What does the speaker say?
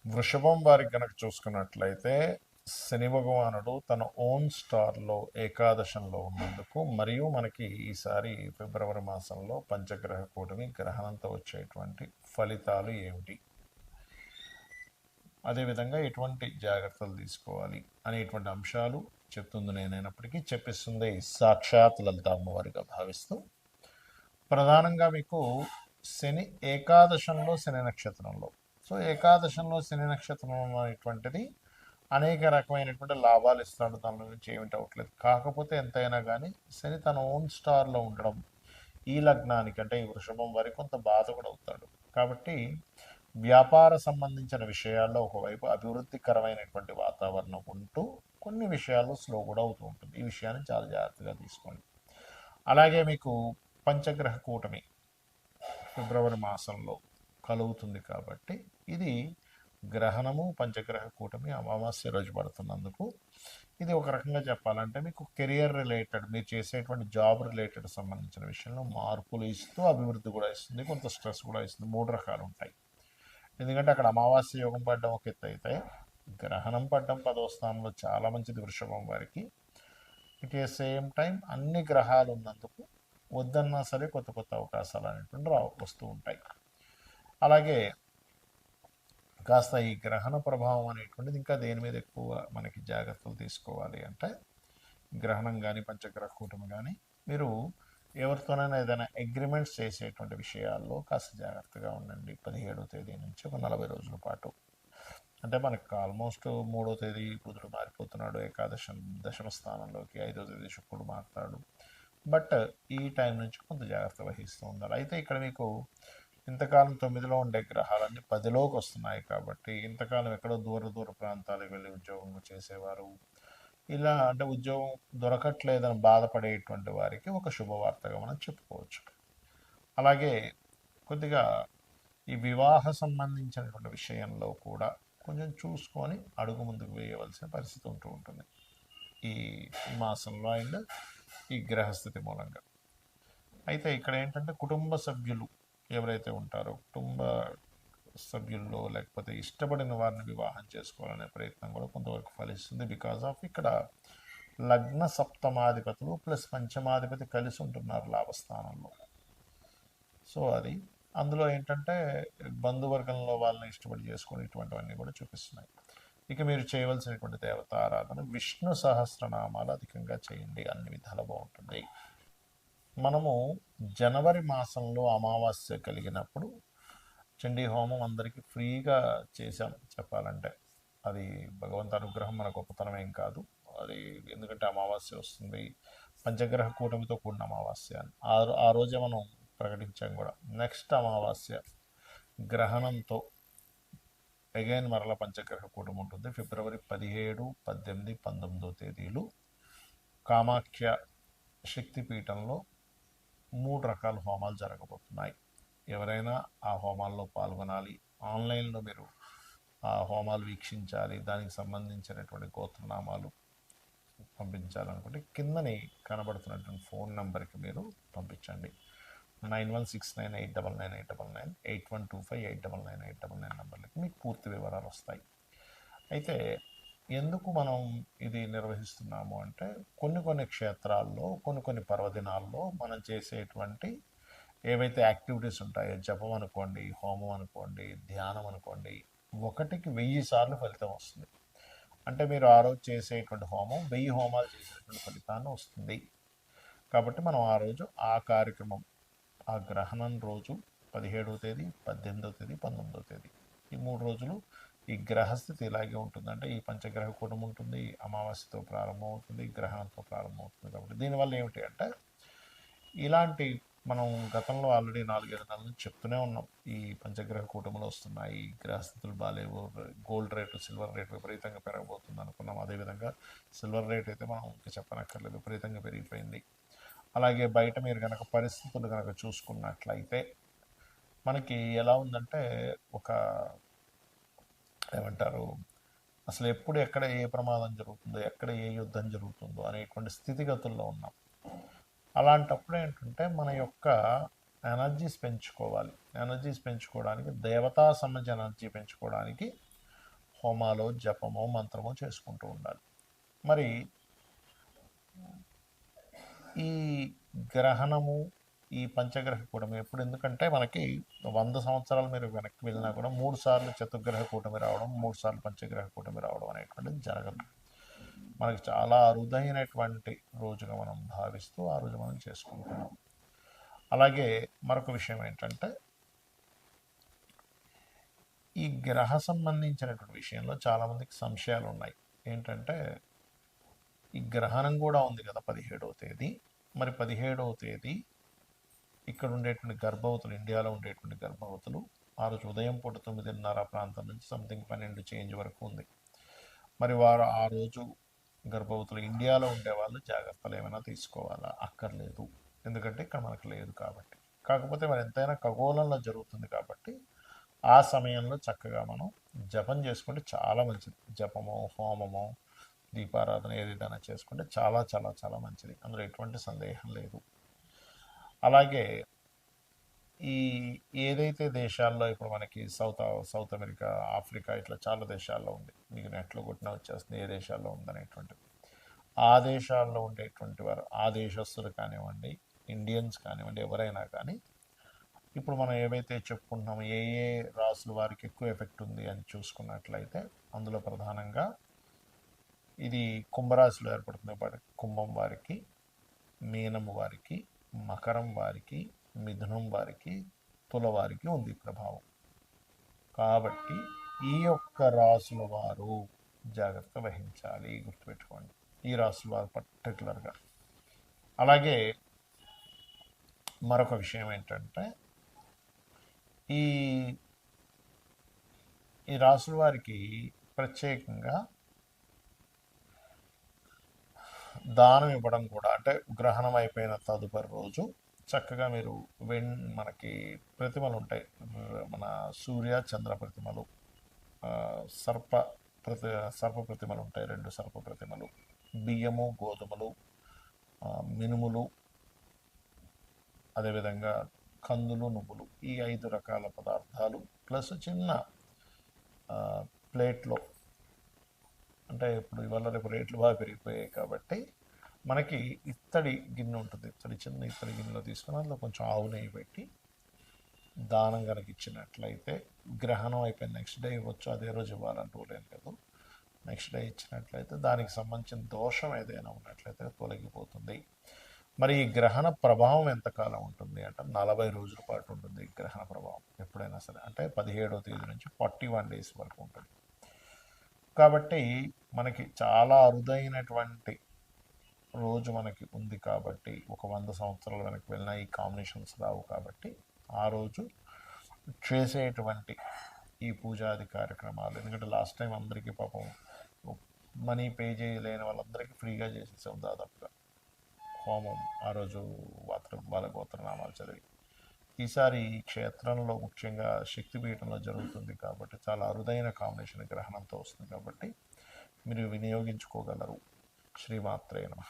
వృషభం వారికి కనుక చూసుకున్నట్లయితే శని భగవానుడు తన ఓన్ స్టార్లో ఏకాదశంలో ఉన్నందుకు మరియు మనకి ఈసారి ఫిబ్రవరి మాసంలో పంచగ్రహ కూటమి గ్రహణంతో వచ్చేటువంటి ఫలితాలు ఏమిటి, అదేవిధంగా ఎటువంటి జాగ్రత్తలు తీసుకోవాలి అనేటువంటి అంశాలు చెప్తుంది నేనైనప్పటికీ చెప్పిస్తుంది సాక్షాత్ లలిత అమ్మవారిగా భావిస్తూ, ప్రధానంగా మీకు శని ఏకాదశంలో శని నక్షత్రంలో, సో ఏకాదశంలో శని నక్షత్రం అనేటువంటిది అనేక రకమైనటువంటి లాభాలు ఇస్తాడు, దాని నుంచి ఏమిటి అవ్వట్లేదు. కాకపోతే ఎంతైనా కానీ శని తన ఓన్ స్టార్లో ఉండడం ఈ లగ్నానికి అంటే ఈ వృషభం వారికి కొంత బాధ కూడా అవుతాడు. కాబట్టి వ్యాపార సంబంధించిన విషయాల్లో ఒకవైపు అభివృద్ధికరమైనటువంటి వాతావరణం ఉంటూ కొన్ని విషయాల్లో స్లో కూడా అవుతూ ఉంటుంది. ఈ విషయాన్ని చాలా జాగ్రత్తగా తీసుకోండి. అలాగే మీకు పంచగ్రహ కూటమి ఫిబ్రవరి మాసంలో కలుగుతుంది కాబట్టి ఇది గ్రహణము పంచగ్రహ కూటమి అమావాస్య రోజు పడుతున్నందుకు ఇది ఒక రకంగా చెప్పాలంటే మీకు కెరియర్ రిలేటెడ్, మీరు చేసేటువంటి జాబ్ రిలేటెడ్ సంబంధించిన విషయంలో మార్పులు ఇస్తూ అభివృద్ధి కూడా ఇస్తుంది, కొంత స్ట్రెస్ కూడా ఇస్తుంది. మూడు రకాలు ఉంటాయి. ఎందుకంటే అక్కడ అమావాస్య యోగం పడడం ఒక ఎత్తు అయితే, గ్రహణం పడడం 10వ స్థానంలో చాలా మంచిది వృషభం వారికి. ఇట్ ఏ సేమ్ టైం అన్ని గ్రహాలు ఉన్నందుకు వద్దన్నా సరే కొత్త కొత్త అవకాశాలు అనేటువంటి వస్తూ ఉంటాయి. అలాగే కాస్త ఈ గ్రహణ ప్రభావం అనేటువంటిది ఇంకా దేని మీద ఎక్కువ మనకి జాగ్రత్తలు తీసుకోవాలి అంటే, గ్రహణం కానీ పంచగ్రహ కూటమి కానీ మీరు ఎవరితోనైనా ఏదైనా అగ్రిమెంట్స్ చేసేటువంటి విషయాల్లో కాస్త జాగ్రత్తగా ఉండండి. 17వ తేదీ నుంచి ఒక 40 రోజుల పాటు. అంటే మనకు ఆల్మోస్ట్ 3వ తేదీ బుధుడు మారిపోతున్నాడు ఏకాదశం దశమ స్థానంలోకి, 5వ తేదీ శుక్రుడు మారుతాడు. బట్ ఈ టైం నుంచి కొంత జాగ్రత్త వహిస్తూ ఉండాలి. అయితే ఇక్కడ మీకు ఇంతకాలం 9లో ఉండే గ్రహాలన్నీ 10లోకి వస్తున్నాయి కాబట్టి, ఇంతకాలం ఎక్కడో దూర దూర ప్రాంతాలకు వెళ్ళి ఉద్యోగం చేసేవారు, ఇలా అంటే ఉద్యోగం దొరకట్లేదని బాధపడేటువంటి వారికి ఒక శుభవార్తగా మనం చెప్పుకోవచ్చు. అలాగే కొద్దిగా ఈ వివాహ సంబంధించినటువంటి విషయంలో కూడా కొంచెం చూసుకొని అడుగు ముందుకు వేయవలసిన పరిస్థితి ఉంటూ ఉంటుంది ఈ మాసంలో అండ్ ఈ గ్రహస్థితి మూలంగా. అయితే ఇక్కడ ఏంటంటే కుటుంబ సభ్యులు ఎవరైతే ఉంటారో, కుటుంబ సభ్యుల్లో లేకపోతే ఇష్టపడిన వారిని వివాహం చేసుకోవాలనే ప్రయత్నం కూడా కొంతవరకు ఫలిస్తుంది. బికాజ్ ఆఫ్ ఇక్కడ లగ్న సప్తమాధిపతులు ప్లస్ పంచమాధిపతి కలిసి ఉంటున్నారు లాభస్థానంలో. సో అది అందులో ఏంటంటే బంధువర్గంలో వాళ్ళని ఇష్టపడి చేసుకుని ఇటువంటివన్నీ కూడా చూపిస్తున్నాయి. ఇక మీరు చేయవలసినటువంటి దేవత ఆరాధన విష్ణు సహస్రనామాలు అధికంగా చేయండి, అన్ని విధాలు బాగుంటుంది. మనము జనవరి మాసంలో అమావాస్య కలిగినప్పుడు చండీ హోమం అందరికీ ఫ్రీగా చేశాం చెప్పాలంటే. అది భగవంతు అనుగ్రహం, మన గొప్పతనం ఏం కాదు అది. ఎందుకంటే అమావాస్య వస్తుంది, పంచగ్రహ కూటమితో కూడిన అమావాస్య అని ఆ రోజే మనం ప్రకటించాం కూడా. నెక్స్ట్ అమావాస్య గ్రహణంతో అగైన్ మరల పంచగ్రహ కూటమి ఉంటుంది. ఫిబ్రవరి 17, 18, 19 తేదీలు కామాఖ్య శక్తిపీఠంలో 3 రకాల హోమాలు జరగబోతున్నాయి. ఎవరైనా ఆ హోమాల్లో పాల్గొనాలి, ఆన్లైన్లో మీరు ఆ హోమాలు వీక్షించాలి, దానికి సంబంధించినటువంటి గోత్రనామాలు పంపించాలనుకుంటే కిందని కనబడుతున్నటువంటి ఫోన్ నెంబర్కి మీరు పంపించండి. 9169899899 8125899899 నెంబర్లకి మీకు పూర్తి వివరాలు వస్తాయి. అయితే ఎందుకు మనం ఇది నిర్వహిస్తున్నాము అంటే, కొన్ని క్షేత్రాల్లో కొన్ని పర్వదినాల్లో మనం చేసేటువంటి ఏవైతే యాక్టివిటీస్ ఉంటాయో, జపం అనుకోండి, హోమం అనుకోండి, ధ్యానం అనుకోండి, 1కి 1000 సార్లు ఫలితం వస్తుంది. అంటే మీరు ఆ రోజు చేసేటువంటి హోమం 1000 హోమాలు చేసేటువంటి ఫలితాన్ని వస్తుంది. కాబట్టి మనం ఆ రోజు ఆ కార్యక్రమం, ఆ గ్రహణం రోజు 17వ తేదీ, 18వ తేదీ, 19వ తేదీ ఈ 3 రోజులు ఈ గ్రహస్థితి ఇలాగే ఉంటుంది. అంటే ఈ పంచగ్రహ కూటమి ఉంటుంది, అమావాస్యతో ప్రారంభమవుతుంది, గ్రహణంతో ప్రారంభమవుతుంది. కాబట్టి దీనివల్ల ఏమిటి అంటే, ఇలాంటి మనం గతంలో ఆల్రెడీ 4-5 నెలల నుంచి చెప్తూనే ఉన్నాం, ఈ పంచగ్రహ కూటములు వస్తున్నాయి, గ్రహస్థితులు బాగాలేవు, గోల్డ్ రేటు సిల్వర్ రేటు విపరీతంగా పెరగబోతుంది అనుకున్నాం. అదేవిధంగా సిల్వర్ రేట్ అయితే మనం ఇంకా చెప్పనక్కర్లేదు, విపరీతంగా పెరిగిపోయింది. అలాగే బయట మీరు కనుక పరిస్థితులు కనుక చూసుకున్నట్లయితే మనకి ఎలా ఉందంటే, ఒక ఏమంటారు, అసలు ఎప్పుడు ఎక్కడ ఏ ప్రమాదం జరుగుతుందో, ఎక్కడ ఏ యుద్ధం జరుగుతుందో అనేటువంటి స్థితిగతుల్లో ఉన్నాం. అలాంటప్పుడు ఏంటంటే మన యొక్క ఎనర్జీస్ పెంచుకోవాలి. ఎనర్జీస్ పెంచుకోవడానికి, దేవతా సంబంధించిన ఎనర్జీ పెంచుకోవడానికి హోమాలో జపమో మంత్రమో చేసుకుంటూ ఉండాలి. మరి ఈ గ్రహణము, ఈ పంచగ్రహ కూటమి ఎప్పుడు, ఎందుకంటే మనకి 100 సంవత్సరాలు మీరు వెనక్కి వెళ్ళినా కూడా 3 సార్లు చతుర్గ్రహ కూటమి రావడం, 3 సార్లు పంచగ్రహ కూటమి రావడం అనేటువంటిది జరగదు. మనకి చాలా అరుదైనటువంటి రోజుగా మనం భావిస్తూ ఆ రోజు మనం చేసుకుంటున్నాం. అలాగే మరొక విషయం ఏంటంటే, ఈ గ్రహ సంబంధించినటువంటి విషయంలో చాలామందికి సంశయాలు ఉన్నాయి. ఏంటంటే, ఈ గ్రహణం కూడా ఉంది కదా 17వ తేదీ. మరి 17వ తేదీ ఇక్కడ ఉండేటువంటి గర్భవతులు, ఇండియాలో ఉండేటువంటి గర్భవతులు ఆ రోజు ఉదయం పూట 9:30 ప్రాంతం నుంచి సంథింగ్ 12 చేంజ్ వరకు ఉంది. మరి వారు ఆ రోజు గర్భవతులు ఇండియాలో ఉండేవాళ్ళు జాగ్రత్తలు ఏమైనా తీసుకోవాలా? అక్కర్లేదు, ఎందుకంటే ఇక్కడ మనకు లేదు కాబట్టి. కాకపోతే మరి ఎంతైనా ఖగోళంలో జరుగుతుంది కాబట్టి ఆ సమయంలో చక్కగా మనం జపం చేసుకుంటే చాలా మంచిది. జపమో, హోమమో, దీపారాధన ఏదైనా చేసుకుంటే చాలా చాలా చాలా మంచిది, అందులో ఎటువంటి సందేహం లేదు. అలాగే ఈ ఏదైతే దేశాల్లో ఇప్పుడు మనకి సౌత్ అమెరికా, ఆఫ్రికా, ఇట్లా చాలా దేశాల్లో ఉంది, మీకు నెట్లో కొట్టినా వచ్చేస్తుంది ఏ దేశాల్లో ఉందనేటువంటిది. ఆ దేశాల్లో ఉండేటువంటి వారు, ఆ దేశస్తులు కానివ్వండి, ఇండియన్స్ కానివ్వండి, ఎవరైనా కానీ ఇప్పుడు మనం ఏవైతే చెప్పుకుంటున్నామో ఏ ఏ రాసుల వారికి ఎక్కువ ఎఫెక్ట్ ఉంది అని చూసుకున్నట్లయితే అందులో ప్రధానంగా ఇది కుంభరాశిలో ఏర్పడుతుంది. కుంభం వారికి, మీనం వారికి, మకరం వారికి, మిథునం వారికి, తుల వారికి ఉంది ప్రభావం. కాబట్టి ఈ యొక్క రాసుల వారు జాగ్రత్త వహించాలి, గుర్తుపెట్టుకోండి ఈ రాసుల వారు పర్టికులర్గా. అలాగే మరొక విషయం ఏంటంటే, ఈ ఈ రాసుల వారికి ప్రత్యేకంగా దానం ఇవ్వడం కూడా, అంటే గ్రహణం అయిపోయిన తదుపరి రోజు చక్కగా మీరు మనకి ప్రతిమలు ఉంటాయి, మన సూర్య చంద్ర ప్రతిమలు, సర్ప సర్ప ప్రతిమలు ఉంటాయి, 2 సర్ప ప్రతిమలు, బియ్యము, గోధుమలు, మినుములు, అదేవిధంగా కందులు, నువ్వులు, ఈ 5 రకాల పదార్థాలు ప్లస్ చిన్న ప్లేట్లో, అంటే ఇప్పుడు ఇవాళ రేపు రేట్లు బాగా పెరిగిపోయాయి కాబట్టి మనకి ఇత్తడి గిన్నె ఉంటుంది, చిన్న ఇత్తడి గిన్నెలో తీసుకుని అందులో కొంచెం ఆవు నెయ్యి పెట్టి దానం కనుక ఇచ్చినట్లయితే, గ్రహణం అయిపోయిన నెక్స్ట్ డే ఇవ్వచ్చు, అదే రోజు ఇవ్వాలంటూ లేదు కదా, నెక్స్ట్ డే ఇచ్చినట్లయితే దానికి సంబంధించిన దోషం ఏదైనా ఉన్నట్లయితే తొలగిపోతుంది. మరి ఈ గ్రహణ ప్రభావం ఎంతకాలం ఉంటుంది అంటే 40 రోజుల పాటు ఉంటుంది ఈ గ్రహణ ప్రభావం ఎప్పుడైనా సరే, అంటే 17వ తేదీ నుంచి 41 డేస్ వరకు ఉంటుంది. కాబట్టి మనకి చాలా అరుదైనటువంటి రోజు మనకి ఉంది కాబట్టి, ఒక 100 సంవత్సరాల వెనక్కి వెళ్ళినా ఈ కాంబినేషన్స్ రావు కాబట్టి ఆ రోజు చేసేటువంటి ఈ పూజాది కార్యక్రమాలు, ఎందుకంటే లాస్ట్ టైం అందరికీ పాపం మనీ పే చేయలేని వాళ్ళందరికీ ఫ్రీగా చేసేసాం దాదాపుగా హోమం ఆ రోజు వాళ్ళ గోత్రనామాలు చదివి. ఈసారి ఈ క్షేత్రంలో ముఖ్యంగా శక్తిపీఠంలో జరుగుతుంది కాబట్టి చాలా అరుదైన కాంబినేషన్ గ్రహణంతో వస్తుంది కాబట్టి మీరు వినియోగించుకోగలరు. శ్రీమాత్రే నమః.